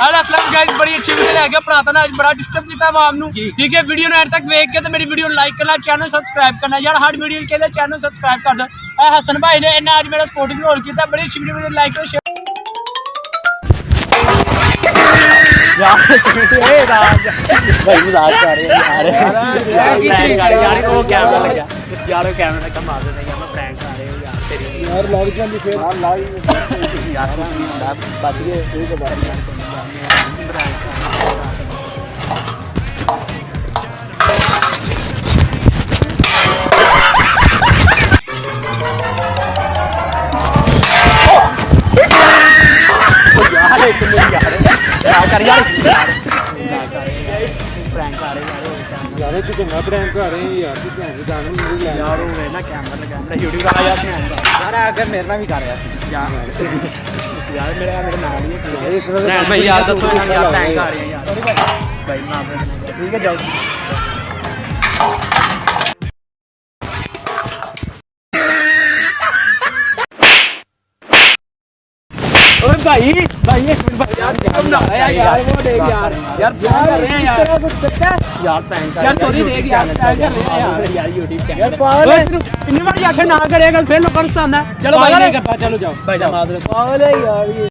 guys बड़ी अच्छी video लेके अपना ना बड़ा डिस्टर्ब किया आवाम नु ठीक है वीडियो एंड तक देख के तो मेरी वीडियो लाइक करना चैनल सब्सक्राइब करना यार हर वीडियो के लिए चैनल सब्सक्राइब कर दो हसन भाई ने इन्हें आज मेरा सपोर्टिंग रोल किया बड़ी अच्छी वीडियो लाइक करो शेयर भाई मजाक कर रहे हैं यार वो कैमरा लगा यार वो कैमरा लगा मार देना यार मैं प्रैंक कर रहे हो यार तेरी यार लाग जाती फिर यार लाग यार बच गए ठीक है बात यार यार प्रैंक कर रहे यार तू चंगा प्रैंक कर रहे हैं यार तू भैन की जान मेरी ले यार वो ना कैमरा लगा मेरा यूट्यूब वाला यार यार अगर मेरे में भी कर रहा यार यार मेरे नाल ही है मैं यार दसो यार प्रैंक कर रहे हैं यार भाई माफ ठीक है जाओ और भाई भाई एक मिनट भाई यार यार वो देख यार यार क्या कर रहे हैं यार यार प्रैंक यार सॉरी देख यार प्रैंक कर रहे हैं यार YouTube पे यार पागल इतनी बड़ी आंखें ना करेगा फिर लोगों को पसंद है चलो भाई नहीं करता चलो जाओ भाई पागल है यार